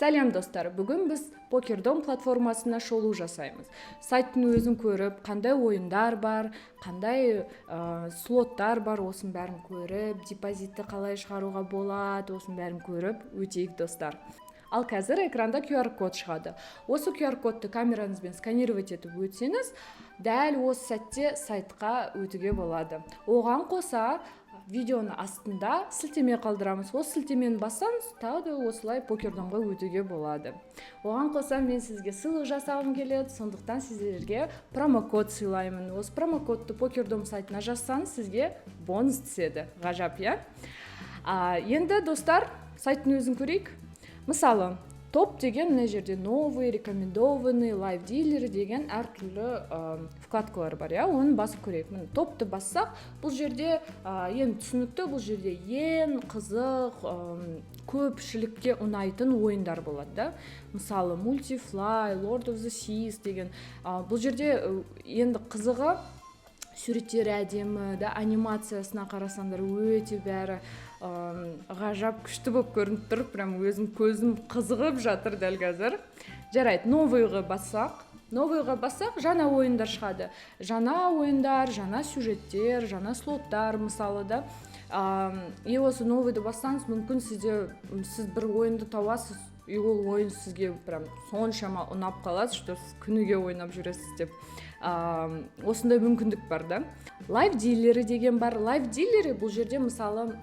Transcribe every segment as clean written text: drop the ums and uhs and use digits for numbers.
Сәлем достар, бүгін біз Покердом платформасына шолу жасаймыз. Сайттың өзін көріп, қандай ойындар бар, қандай слоттар бар, осын бәрін көріп, депозитті қалай шығаруға болады, осын бәрін көріп өтейік достар. Ал қазір экранда QR-код шығады. Осы QR-кодты камераңызбен сканировать етіп өтсеңіз, дәл осы сәтте сайтқа өтуге болады. Оған қоса видеоны астында сілтеме қалдырамыз. Осы сілтемені бассаңыз, тағы да осылай Покердомға өтуге болады. Оған қоса мен сізге сыйлық жасағым келеді, сондықтан сіздерге промокод сыйлаймын. Осы промокодты Покердом сайтына жазсаңыз, сізге бонус түседі. Ғажап, иә? Енді достар, сайттың өзін көрейік. Мысалы, топ деген мына жерде новый, рекомендованный, лайв дилер деген әртүрлі вкладкалар бар, иә? Оны басып көрейік. Міне топты бассақ, бұл жерде ең түсінікті, бұл жерде ең қызық, көпшілікке ұнайтын ойындар болады, да? Мысалы, Multifly, Lord of the Seas деген. Бұл жерде енді қызығы суреттері әдемі, да, анимациясына қарасаңдар өте бәрі ғажап күшті болып көрініп тұр, прям өзім көзім қызығып жатыр дәл қазір. Жарайды, новыйға бассақ, жаңа ойындар шығады. Жаңа ойындар, жаңа сюжеттер, жаңа слоттар мысалы, да. И осы новыйды бассаңыз, мүмкін сіз бір ойынды табасыз, и ол ойын сізге прям соншама ұнап қалады, что сіз күніге ойнап жүресіз деп. Осындай мүмкіндік бар, да. Лайв дилері деген бар. Лайв дилері бұл жерде мысалы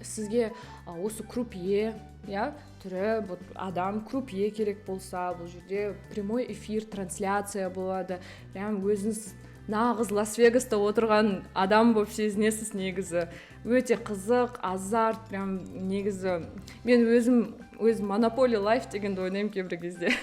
сізге осы крупье, иә, түрі адам крупье керек болса, бұл жерде прямой эфир, трансляция болады. Прям өзіңіз нағыз Лас-Вегаста отырған адам болып сезінесіз негізі. Өте қызық, азарт, прям негізі. Мен өзім Monopoly Life дегенді ойнаймын кейбір кезде.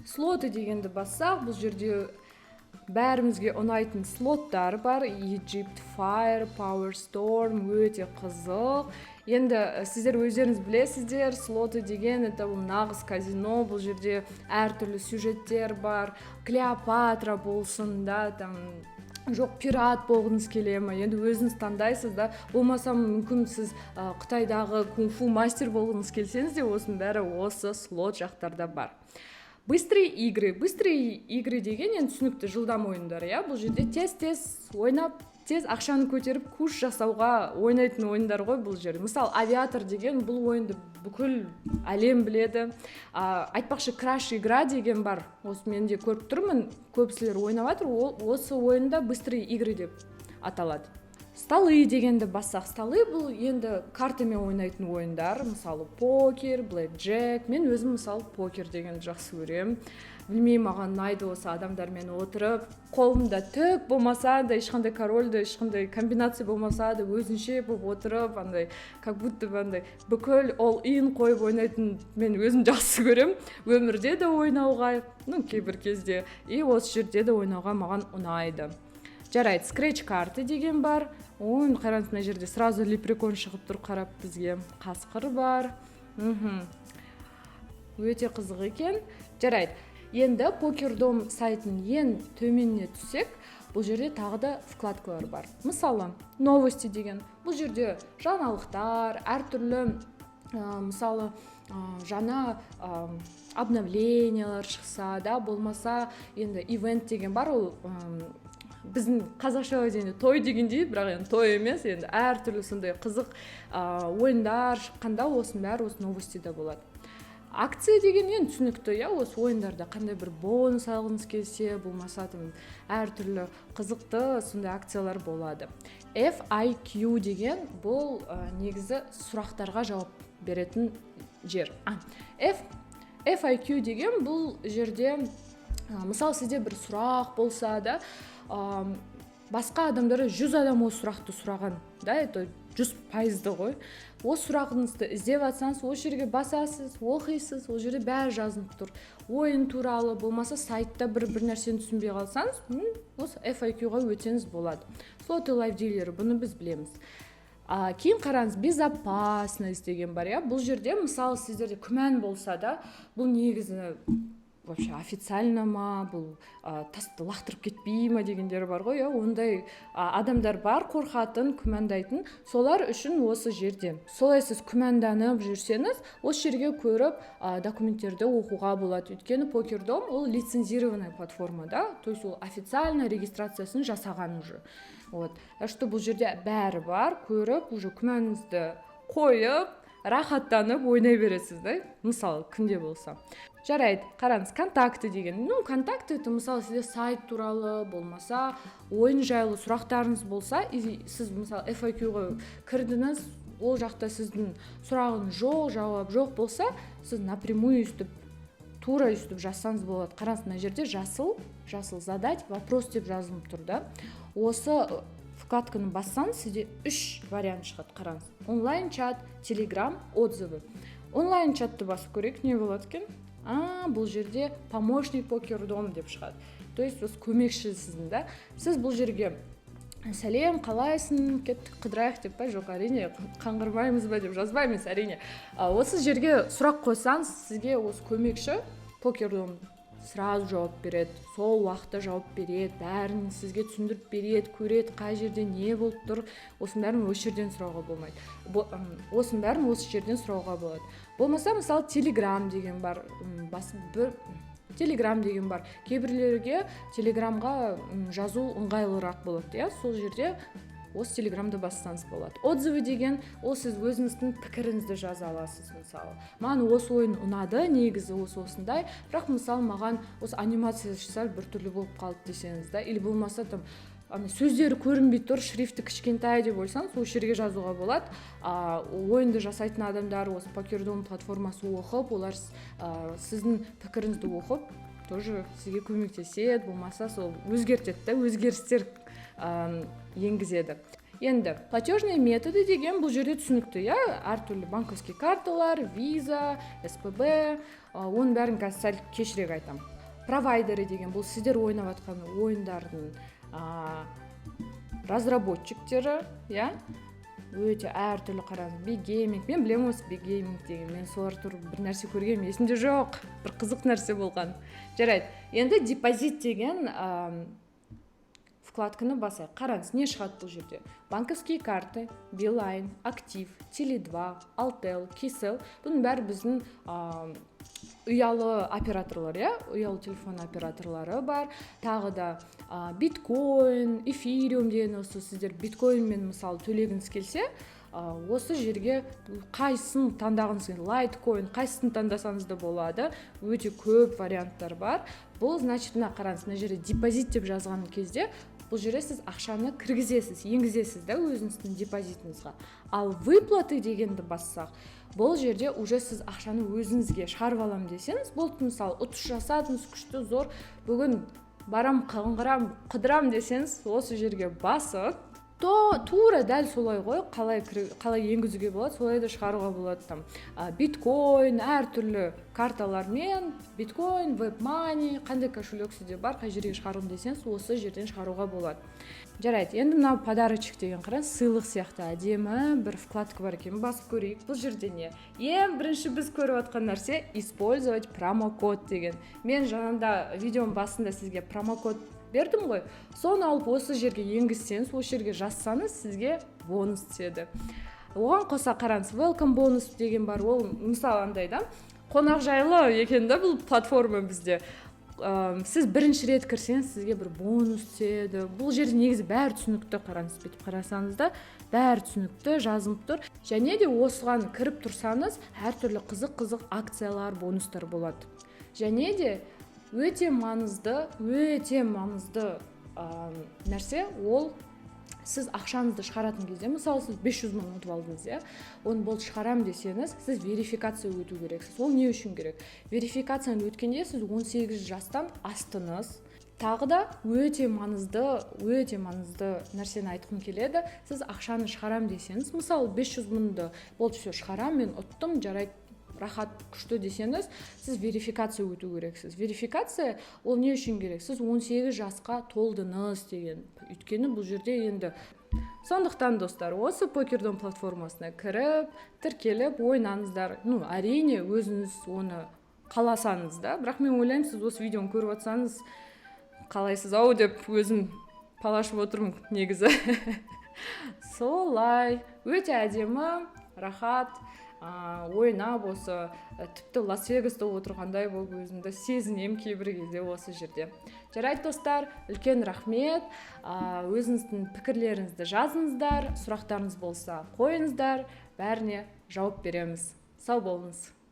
Слоты дегенді бассақ, бұл жерде бәрімізге ұнайтын слоттар бар. Egypt Fire, Power Storm, өте қызық. Енді сіздер өздеріңіз білесіздер, слоты деген это бұл нағыз казино, бұл жерде әртүрлі сюжеттер бар. Клеопатра болсын, да, там жоқ пират болғыңыз келе ме, енді өзіңіз таңдайсыз, да. Болмаса мүмкін сіз Қытайдағы кунг-фу мастер болғыңыз келсеңіз де, осының бәрі осы слот жақтарда бар. Быстрые игры деген енді түсінікті жылдам ойындар, иә? Бұл жерде тез ойнап, тез ақшаны көтеріп куш жасауға ойнайтын ойындар ғой бұл жерде. Мысалы, авиатор деген бұл ойынды бүкіл әлем біледі. Айтпақшы, краш игра деген бар. Осы мен де көріп тұрмын, көпсілер ойнап жатыр. Осы ойында быстрые игры деп аталады. Столы дегенді бассақ, столы бұл енді картамен ойнайтын ойындар, мысалы покер, блэкджек. Мен өзім мысалы покер дегенді жақсы көремін. Білмеймін, маған ұнайды осы адамдармен отырып, қолымда түк болмаса да, ешқандай корольді, ешқандай комбинация болмаса да, өзінше болып отырып, андай, как будто андай бүкіл all-in қойып ойнайтын мен өзім жақсы көремін. Өмірде де ойнауға, кейбір кезде, и осы жерде де ойнауға маған ұнайды. Жарайды, скретч карты деген бар. Ойын қараңыз, мына жерде сразу лепрекон шығып тұр, қарап бізге. Қасқыр бар. Өте қызық екен. Жарайды. Енді Покердом сайтының ең төменіне түссек, бұл жерде тағы да вкладкалар бар. Мысалы, новости деген. Бұл жерде жаңалықтар, әртүрлі, мысалы, жаңа обновлениялар шықса, да, болмаса, енді ивент деген бар, ол біздің қазақша дегенде той дегендей, бірақ енді той емес, енді әртүрлі сондай қызық ойындар шыққанда осының бәрі осы новостида болады. Акция деген енді түсінікті, иә, осы ойындарда қандай бір бонус алғыңыз келсе, болмаса әртүрлі қызықты сондай акциялар болады. FIQ деген бұл негізі сұрақтарға жауап беретін жер. FIQ деген бұл жерде мысалы сізде бір сұрақ болса, да, басқа адамдары 100 адам осы сұрақты сұраған, да, это 100% ғой. Осы сұрағыңызды іздеп атсаңыз, осы жерге басасыз, оқисыз, ол жерде бәрі жазылып тұр. Ойын туралы, болмаса сайтта бір нәрсені түсінбей қалсаңыз, осы FIQ-ға өтсеңіз болады. Слоты лайв дилері, бұны біз білеміз. Кейін қараңыз, безопасность деген бар, иә? Бұл жерде, мысалы, сіздерде күмән болса да, бұл негізі вообще официально ма, бұл тасты лақтырып кетпей ма дегендер бар ғой. Ондай адамдар бар, қорқатын, күмәндайтын. Солар үшін осы жерде. Солай сіз күмәнданып жүрсеңіз, осы жерге көріп документтерді оқуға болады. Өйткені Покердом ол лицензированный платформа, да? То есть ол официально регистрациясын жасаған уже. Вот. Что бұл жерде бәрі бар, көріп, уже күмәніңізді қойып, рахаттанып ойнай бересіз, да? Мысалы, кімде болса. Жарайды, қараңыз, контакты деген. Контакты это мысалы сізде сайт туралы болмаса, ойын жайлы сұрақтарыңыз болса, сіз мысалы FAQ-ға кірдіңіз, ол жақта сіздің сұрағыңыз жоқ, жауап жоқ болса, сіз напрямую тура үстіп жазсаңыз болады. Қараңыз, мына жерде жасыл задать, вопрос деп жазылып тұр, да? Осы вкладканы бассаңыз, сізде 3 вариант шығады, қараңыз. Онлайн чат, телеграм, отзывы. Онлайн чатты басып көрейік, не болады екен? Бұл жерде помощник Покердом деп шығады. То есть осы көмекші сіздің, да? Сіз бұл жерге сәлем, қалайсың, кеттік қыдырайық деп па, жоқ, әрине қаңғырмаймыз ба деп жазбаймыз, әрине. Осы жерге сұрақ қойсаңыз, сізге осы көмекші Покердом сразу жауап береді, сол уақытта жауап береді, бәрін сізге түсіндіріп береді, көреді, қай жерде не болып тұр, осының бәрін осы жерден сұрауға болмайды. Осының бәрін осы жерден сұрауға болады. Болмаса, мысалы, телеграм деген бар, кейбірлерге телеграмға жазу ыңғайлырақ болады, сол жерде осы телеграмды бассаңыз болады. Отзывы деген, ол сіз өзіңіздің пікіріңізді жаза аласыз, мысалы. Маған осы ойын ұнады, негізі осындай, бірақ мысалы маған осы анимация сәл біртүрлі болып қалды десеңіз, да, или болмаса там сөздері көрінбей тұр, шрифті кішкентай деп ойлсаңыз, сол жерге жазуға болады. Ойынды жасайтын адамдар осы Покердом платформасы оқып, олар сіздің пікіріңізді оқып, тоже сізге көмектеседі, болмаса сол өзгертеді, өзгерістер енгізеді. Енді платежные методы деген бұл жерде түсінікті, әртүрлі банковский карталар, виза, СПБ, оның бәрін қазір сәл кешірек айтам. Провайдері деген бұл сіздер ойнап жатқан ойындардың разработчиктері, өте әртүрлі қараңыз. Big Gaming, мен білем осы Big Gaming деген, мен солар тұрып бір нәрсе көргенім есімде жоқ, бір қызық нәрсе болған. Жарайды, енді депозит деген вкладканы басайық. Қараңыз, не шығады бұл жерде? Банковские карты, Билайн, Актив, Теле2, Алтел, Киселл. Бұның бәрі біздің ұялы операторлар, ұялы телефон операторлары бар. Тағы да биткоин, эфириум деген, осы сіздер биткоинмен мысалы төлегіңіз келсе, осы жерге қайсысын таңдағыңыз келсе, лайткоин, қайсысын таңдасаңыз да болады. Өте көп варианттар бар. Бұл, значит, қараңыз, мына жерде депозит деп жазған кезде, бұл жерде сіз ақшаны кіргізесіз, енгізесіз, да, өзіңіздің депозитіңізға. Ал выплаты дегенді бассақ, бұл жерде уже сіз ақшаны өзіңізге шығарып алам десеңіз, болды, мысалы, ұтыс жасадыңыз, күшті, зор, бүгін барам, қыдырам десеңіз, осы жерге басып, тура дәл солай ғой, қалай енгізуге болады, солай да шығаруға болады. Там биткоин, әртүрлі карталармен, биткоин, веб-мани, қандай кошелек сізде бар, қай жерге шығарғым десеңіз, осы жерден шығаруға болады. Жарайды, енді мынау подарочек деген қараңыз, сыйлық сияқты әдемі бір вкладка бар екен, басып көрейік. Бұл жерде не? Ең бірінші біз көріп отқан нәрсе использовать промокод деген. Мен жаңында видеоның басында сізге промокод бердім ғой, соны алып осы жерге енгізсеңіз, осы жерге жазсаңыз, сізге бонус түседі. Оған қоса қараңыз, welcome бонус деген бар, ол мысалы андай да, қонақ жайлы екен да бұл платформа бізде. Сіз бірінші рет кірсеңіз, сізге бір бонус түседі. Бұл жерде негізі бәрі түсінікті, қараңыз, бетіп қарасаңыз да, бәрі түсінікті, жазылып тұр. Және де осыған кіріп тұрсаңыз, әртүрлі қызық акциялар, бонустар болады. Және де өте маңызды нәрсе, ол сіз ақшаңызды шығаратын кезде, мысалы сіз 500 мың ұтып алдыңыз, оны болды шығарам десеңіз, сіз верификация өту керексіз. Ол не үшін керек? Верификацияны өткенде сіз 18 жастан астыңыз. Тағы да өте маңызды нәрсені айтқым келеді. Сіз ақшаны шығарам десеңіз, мысалы 500 мыңды болды, все шығарам, мен ұттым, жарайды, рахат, күшті десеңіз, сіз верификация өту керексіз. Верификация ол не үшін керек? Сіз 18 жасқа толдыңыз деген. Өйткені бұл жерде енді. Сондықтан достар, осы Покердом платформасына кіріп, тіркеліп, ойнаңыздар. Әрине, өзіңіз оны қаласаңыз да. Бірақ мен ойлаймын, сіз осы видеоны көріп жатсаңыз қалайсыз ау деп өзім палашып отырмын негізі. Солай, өте әдемі, рахат, ойнап осы тіпті Лас-Вегаста отырғандай болып өзімді сезінем кейбір кезде осы жерде. Жарайды достар, үлкен рахмет. Өзіңіздің пікірлеріңізді жазыңыздар, сұрақтарыңыз болса қойыңыздар, бәріне жауап береміз. Сау болыңыз.